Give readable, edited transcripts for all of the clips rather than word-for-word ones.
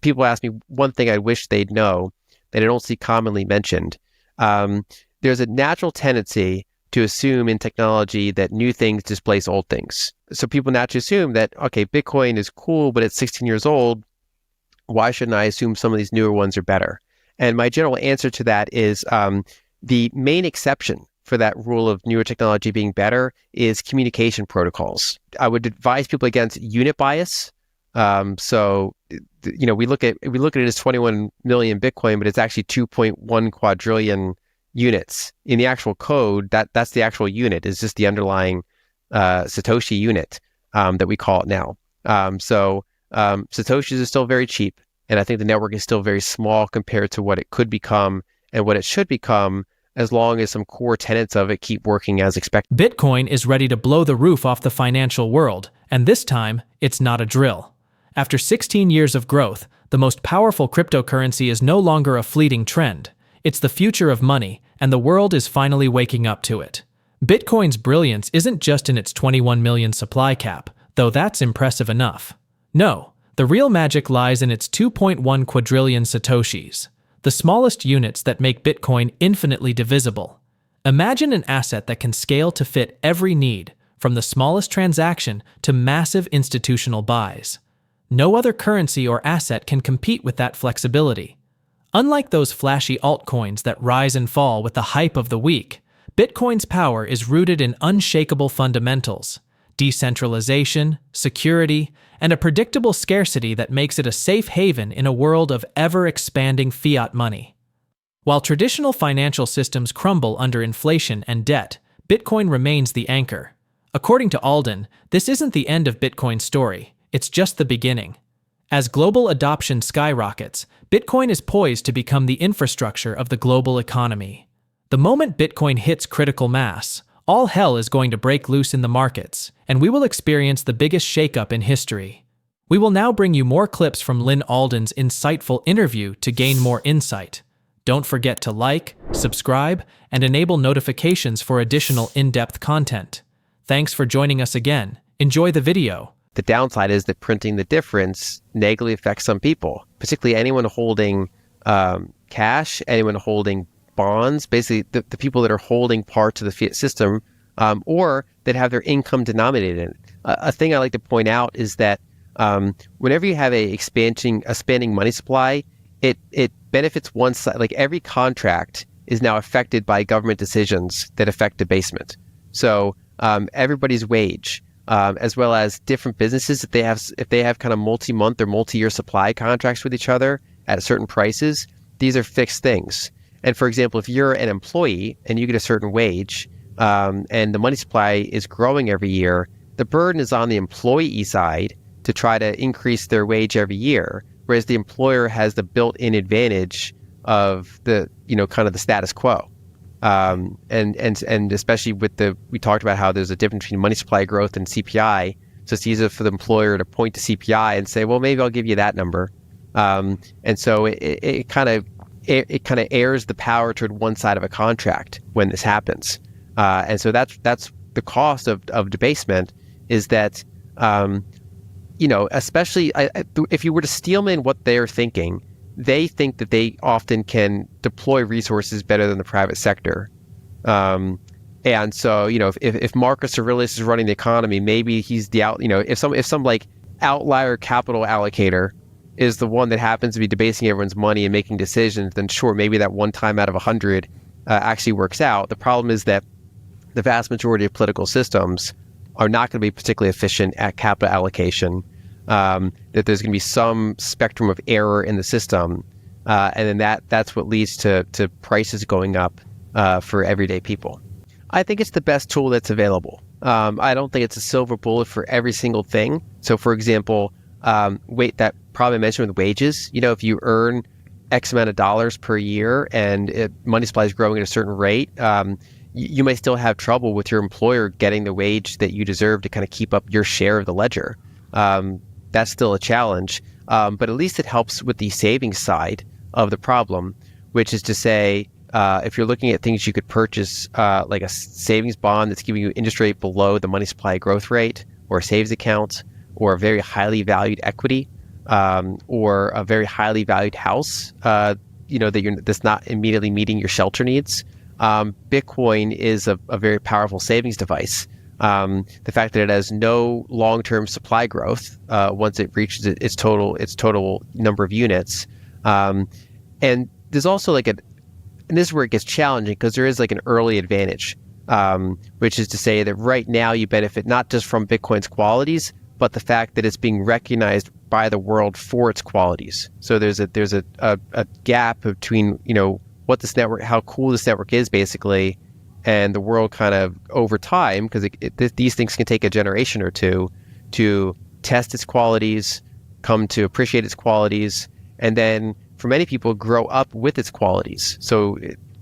people ask me one thing I wish they'd know that I don't see commonly mentioned. There's a natural tendency to assume in technology that new things displace old things. So people naturally assume that, okay, Bitcoin is cool, but it's 16 years old. Why shouldn't I assume some of these newer ones are better? And my general answer to that is the main exception for that rule of newer technology being better is communication protocols. I would advise people against unit bias. So, we look at it as 21 million Bitcoin, but it's actually 2.1 quadrillion units. In the actual code, that's the actual unit. It's just the underlying Satoshi unit that we call it now. Satoshis is still very cheap, and I think the network is still very small compared to what it could become and what it should become, as long as some core tenets of it keep working as expected. Bitcoin is ready to blow the roof off the financial world, and this time, it's not a drill. After 16 years of growth, the most powerful cryptocurrency is no longer a fleeting trend. It's the future of money, and the world is finally waking up to it. Bitcoin's brilliance isn't just in its 21 million supply cap, though that's impressive enough. No, the real magic lies in its 2.1 quadrillion Satoshis, the smallest units that make Bitcoin infinitely divisible. Imagine an asset that can scale to fit every need, from the smallest transaction to massive institutional buys. No other currency or asset can compete with that flexibility. Unlike those flashy altcoins that rise and fall with the hype of the week, Bitcoin's power is rooted in unshakable fundamentals: decentralization, security, and a predictable scarcity that makes it a safe haven in a world of ever-expanding fiat money. While traditional financial systems crumble under inflation and debt, Bitcoin remains the anchor. According to Alden, this isn't the end of Bitcoin's story, it's just the beginning. As global adoption skyrockets, Bitcoin is poised to become the infrastructure of the global economy. The moment Bitcoin hits critical mass, all hell is going to break loose in the markets, and we will experience the biggest shakeup in history. We will now bring you more clips from Lyn Alden's insightful interview to gain more insight. Don't forget to like, subscribe, and enable notifications for additional in-depth content. Thanks for joining us again. Enjoy the video. The downside is that printing the difference negatively affects some people, particularly anyone holding cash, anyone holding bonds, basically the people that are holding parts of the fiat system, or that have their income denominated in it. A thing I like to point out is that whenever you have a expanding money supply, it benefits one side. Like every contract is now affected by government decisions that affect debasement. So everybody's wage, as well as different businesses, if they have kind of multi-month or multi-year supply contracts with each other at certain prices, these are fixed things. And for example, if you're an employee and you get a certain wage, and the money supply is growing every year, the burden is on the employee side to try to increase their wage every year, whereas the employer has the built-in advantage of the, kind of the status quo. And especially we talked about how there's a difference between money supply growth and CPI. So it's easier for the employer to point to CPI and say, well, maybe I'll give you that number. And so it kind of airs the power toward one side of a contract when this happens. And so that's the cost of debasement, is that, especially if you were to steelman what they're thinking, they think that they often can deploy resources better than the private sector. And so, if Marcus Aurelius is running the economy, maybe he's if some like outlier capital allocator is the one that happens to be debasing everyone's money and making decisions, then sure, maybe that one time out of 100 actually works out. The problem is that the vast majority of political systems are not going to be particularly efficient at capital allocation, that there's going to be some spectrum of error in the system, and then that's what leads to prices going up for everyday people. I think it's the best tool that's available. I don't think it's a silver bullet for every single thing. So for example, that probably mentioned with wages, if you earn X amount of dollars per year and money supply is growing at a certain rate, you may still have trouble with your employer getting the wage that you deserve to kind of keep up your share of the ledger. That's still a challenge, but at least it helps with the savings side of the problem, which is to say, if you're looking at things you could purchase, like a savings bond that's giving you interest rate below the money supply growth rate, or a savings account, or a very highly valued equity, or a very highly valued house, that's not immediately meeting your shelter needs, Bitcoin is a very powerful savings device. The fact that it has no long-term supply growth once it reaches its total number of units, and there's also and this is where it gets challenging because there is an early advantage, which is to say that right now you benefit not just from Bitcoin's qualities, but the fact that it's being recognized by the world for its qualities. So there's a gap between what this network, how cool this network is basically, and the world kind of over time, because these things can take a generation or two to test its qualities, come to appreciate its qualities, and then for many people grow up with its qualities. So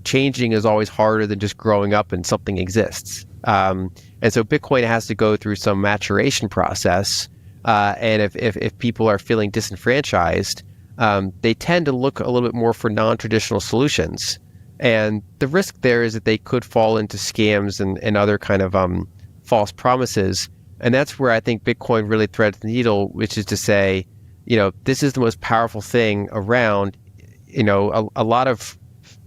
changing is always harder than just growing up and something exists. And so Bitcoin has to go through some maturation process. And if people are feeling disenfranchised, they tend to look a little bit more for non-traditional solutions. And the risk there is that they could fall into scams and other kind of false promises. And that's where I think Bitcoin really threads the needle, which is to say, this is the most powerful thing around. A lot of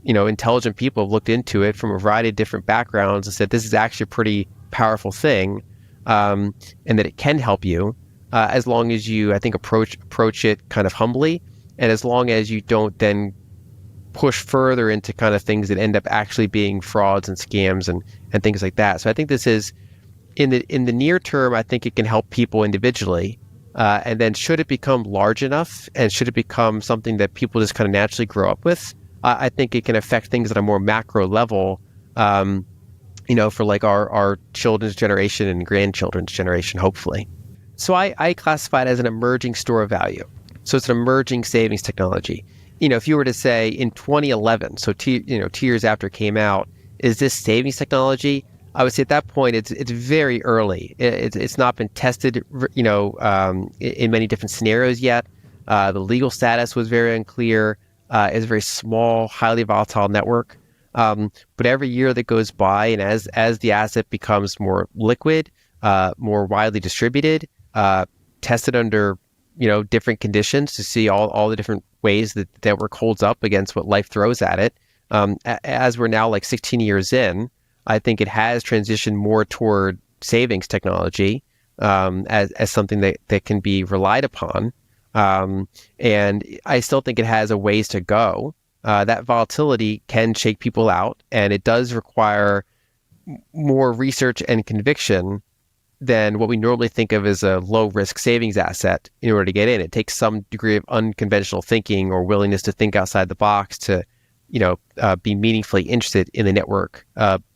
intelligent people have looked into it from a variety of different backgrounds and said this is actually a pretty powerful thing, and that it can help you as long as you, I think, approach it kind of humbly, and as long as you don't then push further into kind of things that end up actually being frauds and scams and things like that. So I think this is in the near term, I think it can help people individually. And then should it become large enough and should it become something that people just kind of naturally grow up with, I think it can affect things at a more macro level, for our children's generation and grandchildren's generation, hopefully. So I classify it as an emerging store of value. So it's an emerging savings technology. If you were to say in 2011, so 2 years after it came out, is this savings technology? I would say at that point it's very early. It's not been tested, in many different scenarios yet. The legal status was very unclear. It's a very small, highly volatile network. But every year that goes by, and as the asset becomes more liquid, more widely distributed, tested under different conditions to see all the different ways that the network holds up against what life throws at it. As we're now 16 years in, I think it has transitioned more toward savings technology as something that can be relied upon. And I still think it has a ways to go. That volatility can shake people out, and it does require more research and conviction than what we normally think of as a low-risk savings asset in order to get in. It takes some degree of unconventional thinking or willingness to think outside the box to be meaningfully interested in the network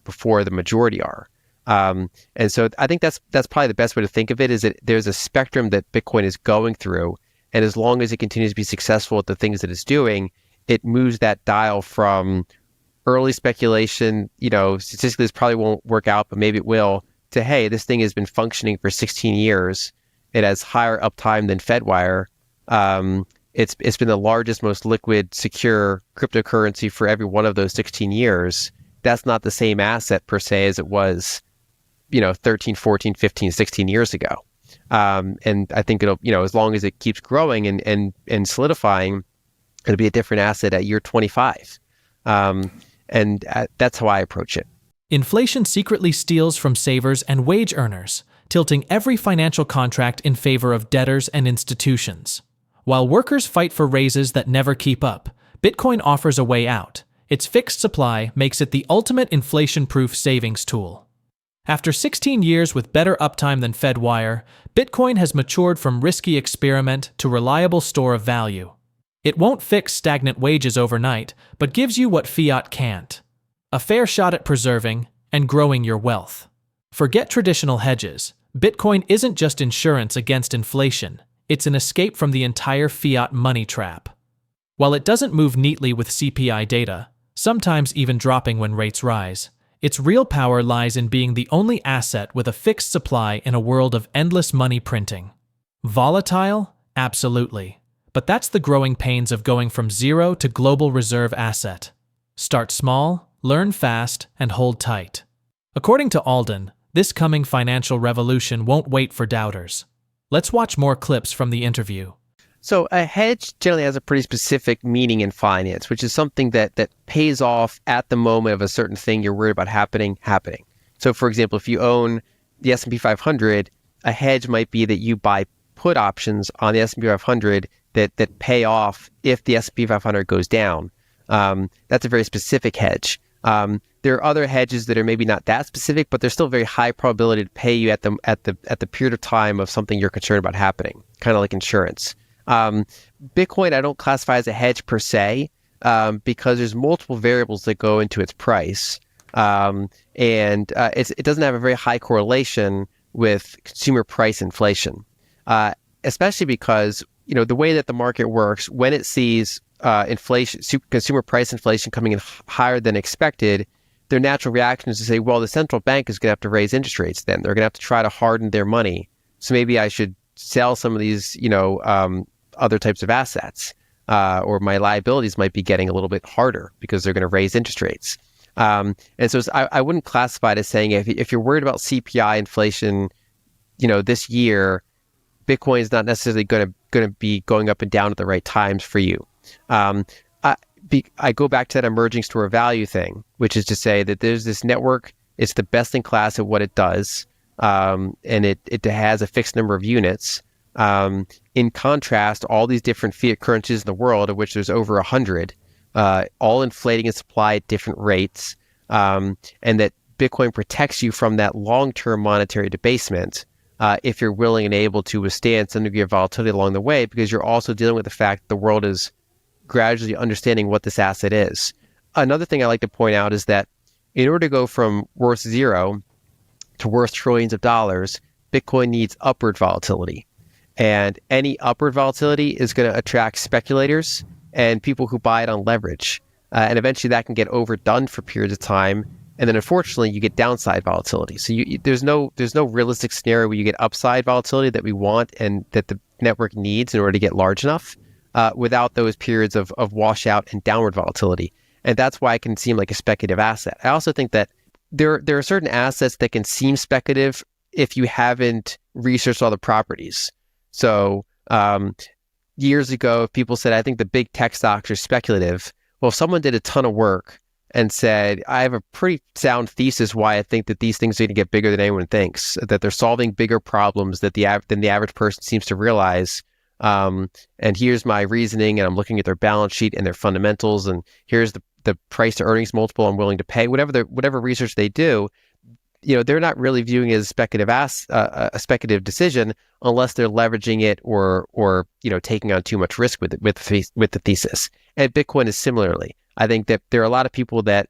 before the majority are. And so I think that's probably the best way to think of it, is that there's a spectrum that Bitcoin is going through. And as long as it continues to be successful at the things that it's doing, it moves that dial from early speculation, statistically this probably won't work out, but maybe it will, to, hey, this thing has been functioning for 16 years. It has higher uptime than Fedwire. It's been the largest, most liquid, secure cryptocurrency for every one of those 16 years. That's not the same asset per se as it was, 13, 14, 15, 16 years ago. And I think it'll, as long as it keeps growing and solidifying, it'll be a different asset at year 25. And that's how I approach it. Inflation secretly steals from savers and wage earners, tilting every financial contract in favor of debtors and institutions. While workers fight for raises that never keep up, Bitcoin offers a way out. Its fixed supply makes it the ultimate inflation-proof savings tool. After 16 years with better uptime than Fedwire, Bitcoin has matured from risky experiment to reliable store of value. It won't fix stagnant wages overnight, but gives you what fiat can't: a fair shot at preserving and growing your wealth. Forget traditional hedges. Bitcoin isn't just insurance against inflation. It's an escape from the entire fiat money trap. While it doesn't move neatly with CPI data, sometimes even dropping when rates rise, its real power lies in being the only asset with a fixed supply in a world of endless money printing. Volatile? Absolutely. But that's the growing pains of going from zero to global reserve asset. Start small, learn fast, and hold tight. According to Alden, this coming financial revolution won't wait for doubters. Let's watch more clips from the interview. So a hedge generally has a pretty specific meaning in finance, which is something that pays off at the moment of a certain thing you're worried about happening. So for example, if you own the S&P 500, a hedge might be that you buy put options on the S&P 500 that pay off if the S&P 500 goes down. That's a very specific hedge. There are other hedges that are maybe not that specific, but there's still very high probability to pay you at the period of time of something you're concerned about happening, kind of like insurance. Bitcoin, I don't classify as a hedge per se, because there's multiple variables that go into its price. It doesn't have a very high correlation with consumer price inflation, especially because, the way that the market works, when it sees consumer price inflation coming in higher than expected, their natural reaction is to say, well, the central bank is going to have to raise interest rates then. They're going to have to try to harden their money. So maybe I should sell some of these, other types of assets, or my liabilities might be getting a little bit harder because they're going to raise interest rates. And so I wouldn't classify it as saying if you're worried about CPI inflation, this year, Bitcoin is not necessarily going to be going up and down at the right times for you. I go back to that emerging store of value thing, which is to say that there's this network. It's the best in class at what it does, and it has a fixed number of units. In contrast, all these different fiat currencies in the world, of which there's over 100, all inflating in supply at different rates, and that Bitcoin protects you from that long-term monetary debasement if you're willing and able to withstand some degree of volatility along the way, because you're also dealing with the fact that the world is gradually understanding what this asset is. Another thing I like to point out is that in order to go from worth zero to worth trillions of dollars, Bitcoin needs upward volatility. And any upward volatility is going to attract speculators and people who buy it on leverage. And eventually that can get overdone for periods of time. And then unfortunately you get downside volatility. So there's no realistic scenario where you get upside volatility that we want and that the network needs in order to get large enough, without those periods of washout and downward volatility. And that's why it can seem like a speculative asset. I also think that there are certain assets that can seem speculative if you haven't researched all the properties. So years ago, if people said, I think the big tech stocks are speculative. Well, if someone did a ton of work and said, I have a pretty sound thesis why I think that these things are going to get bigger than anyone thinks, that they're solving bigger problems than the average person seems to realize. And here's my reasoning, and I'm looking at their balance sheet and their fundamentals, and here's the price to earnings multiple I'm willing to pay. Whatever research they do, they're not really viewing it as a speculative decision unless they're leveraging it or taking on too much risk with the thesis. And Bitcoin is similarly. I think that there are a lot of people that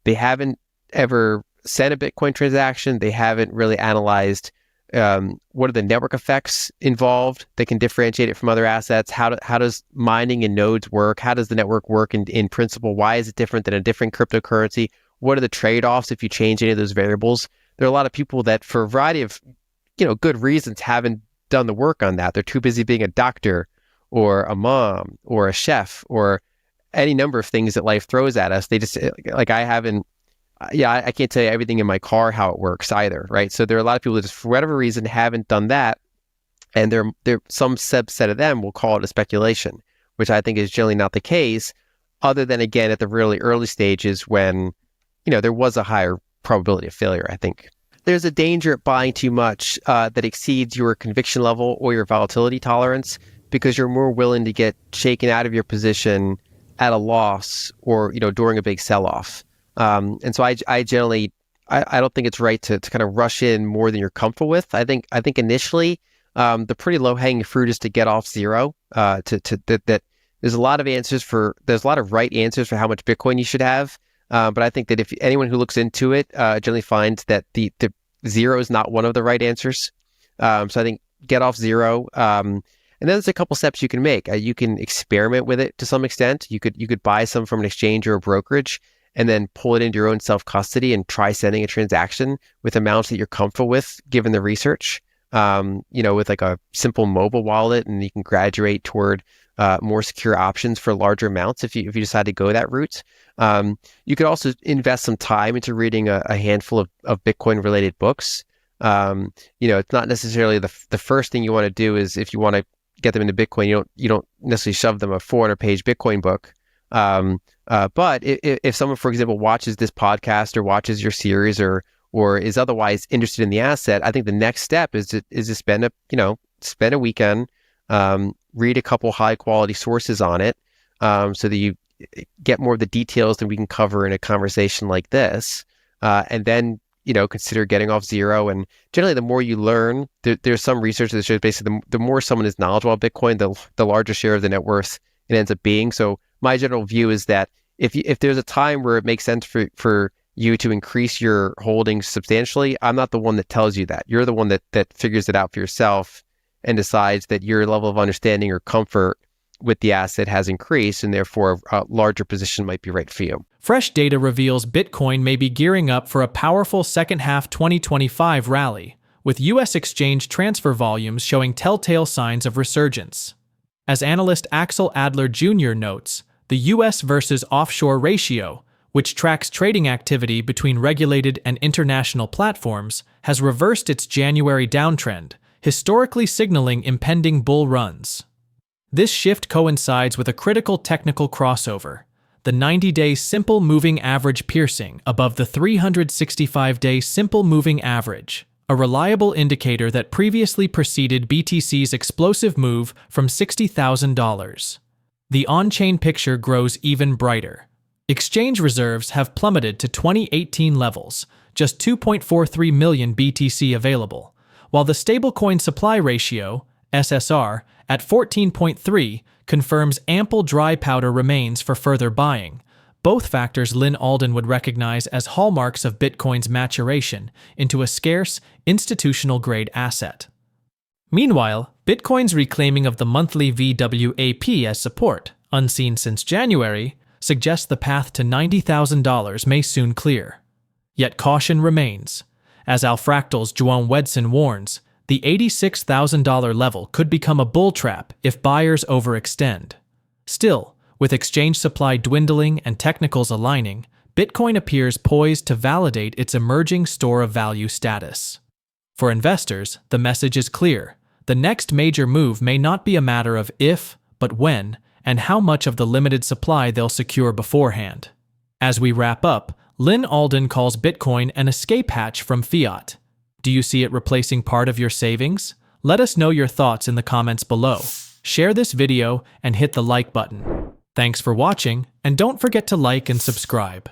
they haven't ever sent a Bitcoin transaction. They haven't really analyzed what are the network effects involved that can differentiate it from other assets. How does mining and nodes work? How does the network work in principle? Why is it different than a different cryptocurrency? What are the trade-offs if you change any of those variables? There are a lot of people that, for a variety of good reasons, haven't done the work on that. They're too busy being a doctor or a mom or a chef or any number of things that life throws at us. They just, like, I can't tell you everything in my car how it works either, right? So there are a lot of people that just, for whatever reason, haven't done that, and some subset of them will call it a speculation, which I think is generally not the case, other than, again, at the really early stages when there was a higher probability of failure. I think there's a danger at buying too much that exceeds your conviction level or your volatility tolerance, because you're more willing to get shaken out of your position at a loss or during a big sell-off. And so I generally don't think it's right to kind of rush in more than you're comfortable with. I think initially the pretty low-hanging fruit is to get off zero. That there's a lot of right answers for how much Bitcoin you should have. But I think that if anyone who looks into it generally finds that the zero is not one of the right answers. So I think get off zero. And then there's a couple steps you can make. You can experiment with it to some extent. You could buy some from an exchange or a brokerage and then pull it into your own self-custody and try sending a transaction with amounts that you're comfortable with, given the research, with like a simple mobile wallet, and you can graduate toward more secure options for larger amounts if you decide to go that route. You could also invest some time into reading a handful of Bitcoin-related books. It's not necessarily the first thing you want to do is if you want to get them into Bitcoin. You don't necessarily shove them a 400-page Bitcoin book. But if someone, for example, watches this podcast or watches your series or is otherwise interested in the asset, I think the next step is to spend a weekend, read a couple high quality sources on it, so that you get more of the details than we can cover in a conversation like this, and then consider getting off zero. And generally, the more you learn, there's some research that shows basically the more someone is knowledgeable about Bitcoin, the larger share of the net worth it ends up being. So my general view is that if there's a time where it makes sense for you to increase your holdings substantially, I'm not the one that tells you that. You're the one that figures it out for yourself and decides that your level of understanding or comfort with the asset has increased, and therefore a larger position might be right for you. Fresh data reveals Bitcoin may be gearing up for a powerful second half 2025 rally, with U.S. exchange transfer volumes showing telltale signs of resurgence. As analyst Axel Adler Jr. notes, the U.S. versus offshore ratio, which tracks trading activity between regulated and international platforms, has reversed its January downtrend, historically signaling impending bull runs. This shift coincides with a critical technical crossover, the 90-day simple moving average piercing above the 365-day simple moving average, a reliable indicator that previously preceded BTC's explosive move from $60,000. The on-chain picture grows even brighter. Exchange reserves have plummeted to 2018 levels, just 2.43 million BTC available, while the stablecoin supply ratio, SSR, at 14.3 confirms ample dry powder remains for further buying, both factors Lyn Alden would recognize as hallmarks of Bitcoin's maturation into a scarce, institutional-grade asset. Meanwhile, Bitcoin's reclaiming of the monthly VWAP as support, unseen since January, suggests the path to $90,000 may soon clear. Yet caution remains. As Alfractal's Joan Wedson warns, the $86,000 level could become a bull trap if buyers overextend. Still, with exchange supply dwindling and technicals aligning, Bitcoin appears poised to validate its emerging store of value status. For investors, the message is clear. The next major move may not be a matter of if, but when, and how much of the limited supply they'll secure beforehand. As we wrap up, Lyn Alden calls Bitcoin an escape hatch from fiat. Do you see it replacing part of your savings? Let us know your thoughts in the comments below. Share this video and hit the like button. Thanks for watching, and don't forget to like and subscribe.